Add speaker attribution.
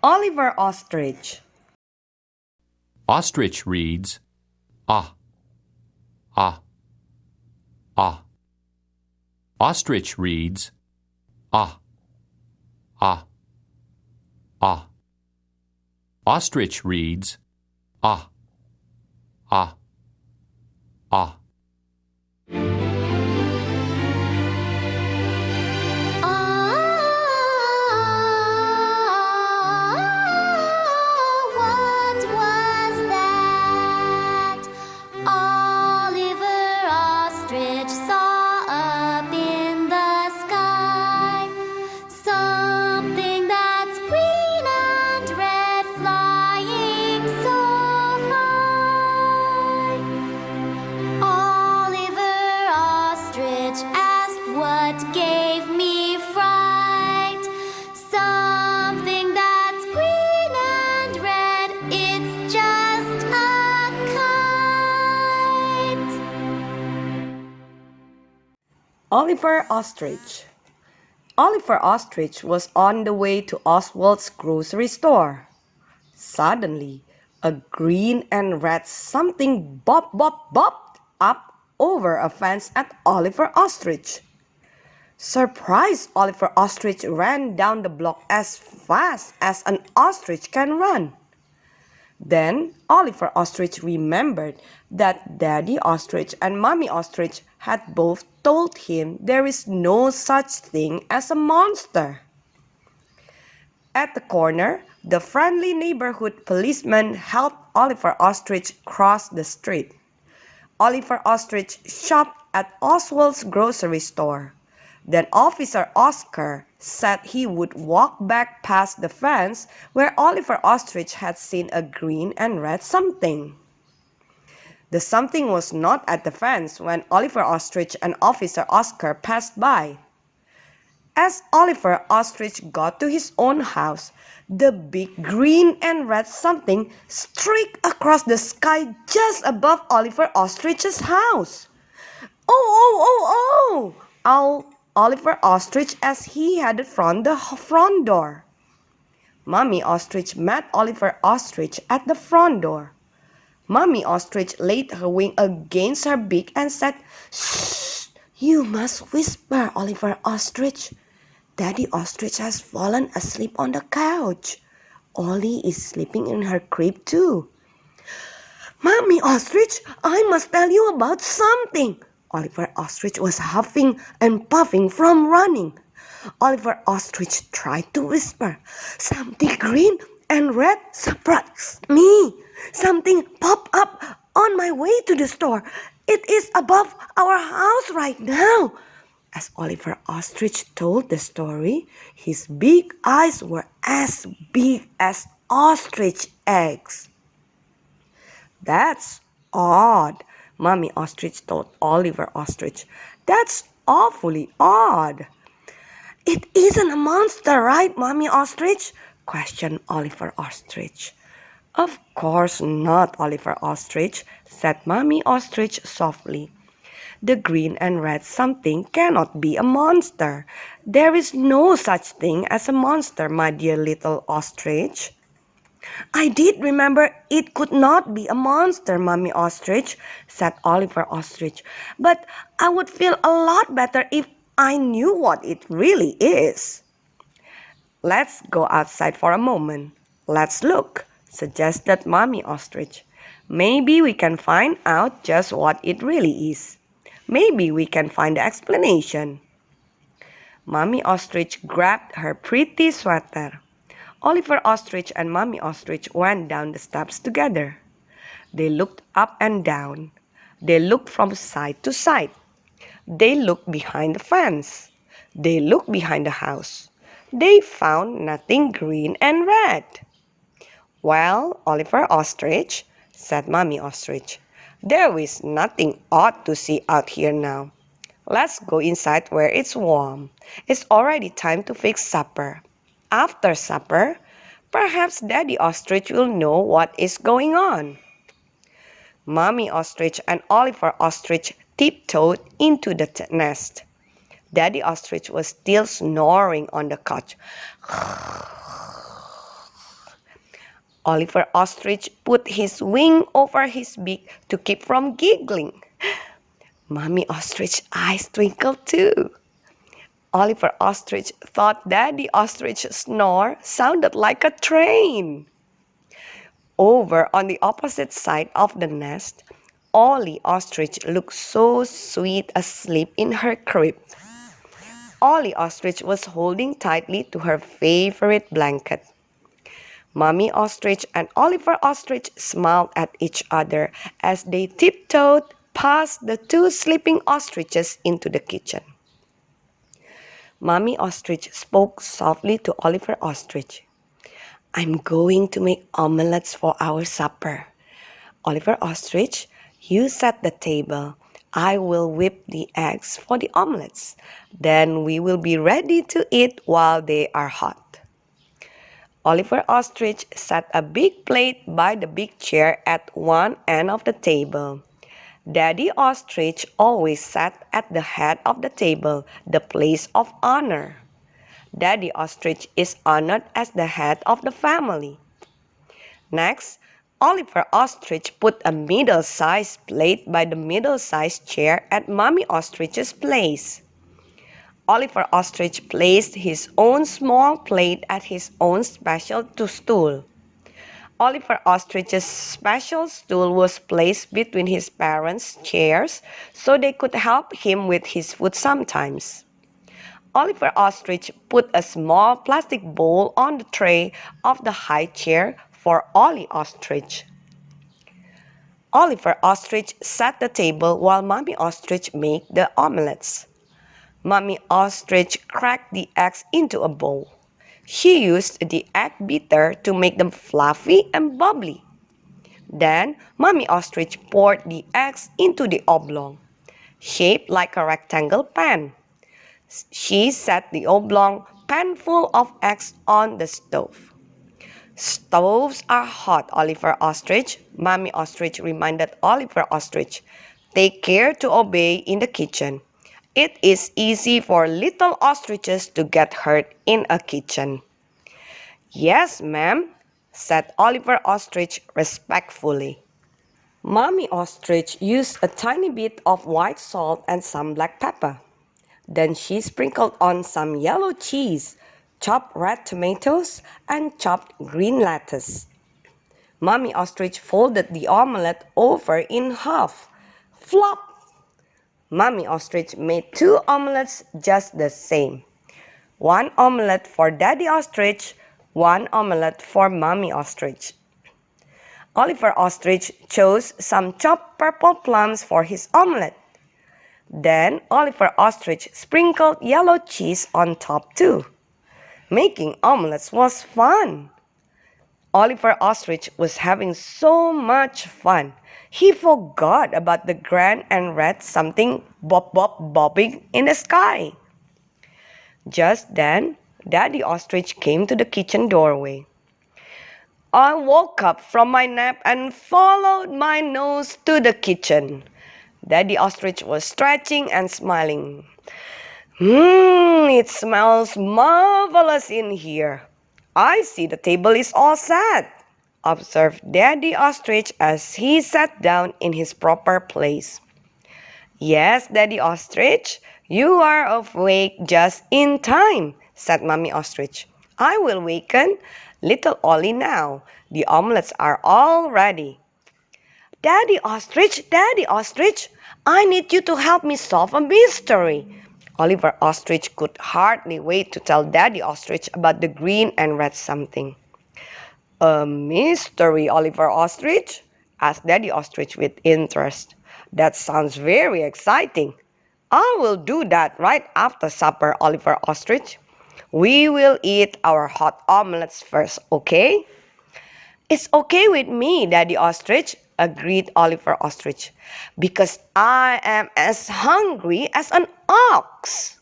Speaker 1: Oliver Ostrich.
Speaker 2: Ostrich reads, ah, ah, ah. Ostrich reads, ah, ah, ah. Ostrich reads, ah, ah, ah.
Speaker 3: What was that? Oliver Ostrich saw up in the sky something that's green and red flying so high. Oliver Ostrich asked, what gave me fright? Something that's green and red, it's just a kite.
Speaker 1: Oliver Ostrich. Oliver Ostrich was on the way to Oswald's grocery store. Suddenly, a green and red something bopped up over a fence at Oliver Ostrich. Surprised, Oliver Ostrich ran down the block as fast as an ostrich can run. Then Oliver Ostrich remembered that Daddy Ostrich and Mommy Ostrich had both told him there is no such thing as a monster. At the corner, the friendly neighborhood policeman helped Oliver Ostrich cross the street. Oliver Ostrich shopped at Oswald's grocery store. Then Officer Oscar said he would walk back past the fence where Oliver Ostrich had seen a green and red something. The something was not at the fence when Oliver Ostrich and Officer Oscar passed by. As Oliver Ostrich got to his own house, the big green and red something streaked across the sky just above Oliver Ostrich's house. Oh! Oliver Ostrich as he headed from the front door. Mommy Ostrich met Oliver Ostrich at the front door. Mommy Ostrich laid her wing against her beak and said, "Shh! You must whisper, Oliver Ostrich. Daddy Ostrich has fallen asleep on the couch. Ollie is sleeping in her crib too." "Mommy Ostrich, I must tell you about something." Oliver Ostrich was huffing and puffing from running. Oliver Ostrich tried to whisper, "Something green and red surprised me. Something popped up on my way to the store. It is above our house right now." As Oliver Ostrich told the story, his big eyes were as big as ostrich eggs. "That's odd," Mommy Ostrich told Oliver Ostrich. "That's awfully odd." "It isn't a monster, right, Mommy Ostrich?" questioned Oliver Ostrich. "Of course not, Oliver Ostrich," said Mommy Ostrich softly. "The green and red something cannot be a monster. There is no such thing as a monster, my dear little ostrich." "I did remember it could not be a monster, Mommy Ostrich," said Oliver Ostrich. "But I would feel a lot better if I knew what it really is." "Let's go outside for a moment. Let's look," suggested Mommy Ostrich. "Maybe we can find out just what it really is. Maybe we can find the explanation." Mommy Ostrich grabbed her pretty sweater. Oliver Ostrich and Mommy Ostrich went down the steps together. They looked up and down. They looked from side to side. They looked behind the fence. They looked behind the house. They found nothing green and red. "Well, Oliver Ostrich," said Mommy Ostrich, "there is nothing odd to see out here now. Let's go inside where it's warm. It's already time to fix supper. After supper, perhaps Daddy Ostrich will know what is going on." Mommy Ostrich and Oliver Ostrich tiptoed into the nest. Daddy Ostrich was still snoring on the couch. Oliver Ostrich put his wing over his beak to keep from giggling. Mommy Ostrich's eyes twinkled too. Oliver Ostrich thought Daddy Ostrich's snore sounded like a train. Over on the opposite side of the nest, Ollie Ostrich looked so sweet asleep in her crib. Ollie Ostrich was holding tightly to her favorite blanket. Mommy Ostrich and Oliver Ostrich smiled at each other as they tiptoed past the two sleeping ostriches into the kitchen. Mommy Ostrich spoke softly to Oliver Ostrich. I'm going to make omelets for our supper. Oliver Ostrich, you set the table. I will whip the eggs for the omelets. Then we will be ready to eat while they are hot. Oliver Ostrich set a big plate by the big chair at one end of the table. Daddy Ostrich always sat at the head of the table, the place of honor. Daddy Ostrich is honored as the head of the family. Next, Oliver Ostrich put a middle-sized plate by the middle-sized chair at Mommy Ostrich's place. Oliver Ostrich placed his own small plate at his own special stool. Oliver Ostrich's special stool was placed between his parents' chairs so they could help him with his food sometimes. Oliver Ostrich put a small plastic bowl on the tray of the high chair for Ollie Ostrich. Oliver Ostrich set the table while Mommy Ostrich made the omelets. Mommy Ostrich cracked the eggs into a bowl. She used the egg beater to make them fluffy and bubbly. Then, Mommy Ostrich poured the eggs into the oblong, shaped like a rectangle pan. She set the oblong pan full of eggs on the stove. Stoves are hot, Oliver Ostrich. Mommy Ostrich reminded Oliver Ostrich. Take care to obey in the kitchen. It is easy for little ostriches to get hurt in a kitchen. Yes, ma'am, said Oliver Ostrich respectfully. Mommy Ostrich used a tiny bit of white salt and some black pepper. Then she sprinkled on some yellow cheese, chopped red tomatoes, and chopped green lettuce. Mommy Ostrich folded the omelette over in half. Flop! Mommy Ostrich made 2 omelettes just the same. 1 omelette for Daddy Ostrich, 1 omelette for Mommy Ostrich. Oliver Ostrich chose some chopped purple plums for his omelette. Then Oliver Ostrich sprinkled yellow cheese on top too. Making omelettes was fun. Oliver Ostrich was having so much fun. He forgot about the grand and red something bobbing in the sky. Just then, Daddy Ostrich came to the kitchen doorway. I woke up from my nap and followed my nose to the kitchen. Daddy Ostrich was stretching and smiling. It smells marvelous in here. I see the table is all set, observed Daddy Ostrich as he sat down in his proper place. Yes, Daddy Ostrich, you are awake just in time, said Mommy Ostrich. I will waken little Ollie now. The omelettes are all ready. Daddy Ostrich, I need you to help me solve a mystery. Oliver Ostrich could hardly wait to tell Daddy Ostrich about the green and red something. A mystery, Oliver Ostrich? Asked Daddy Ostrich with interest. That sounds very exciting. I will do that right after supper, Oliver Ostrich. We will eat our hot omelets first, okay? It's okay with me, Daddy Ostrich, agreed Oliver Ostrich, because I am as hungry as an ox.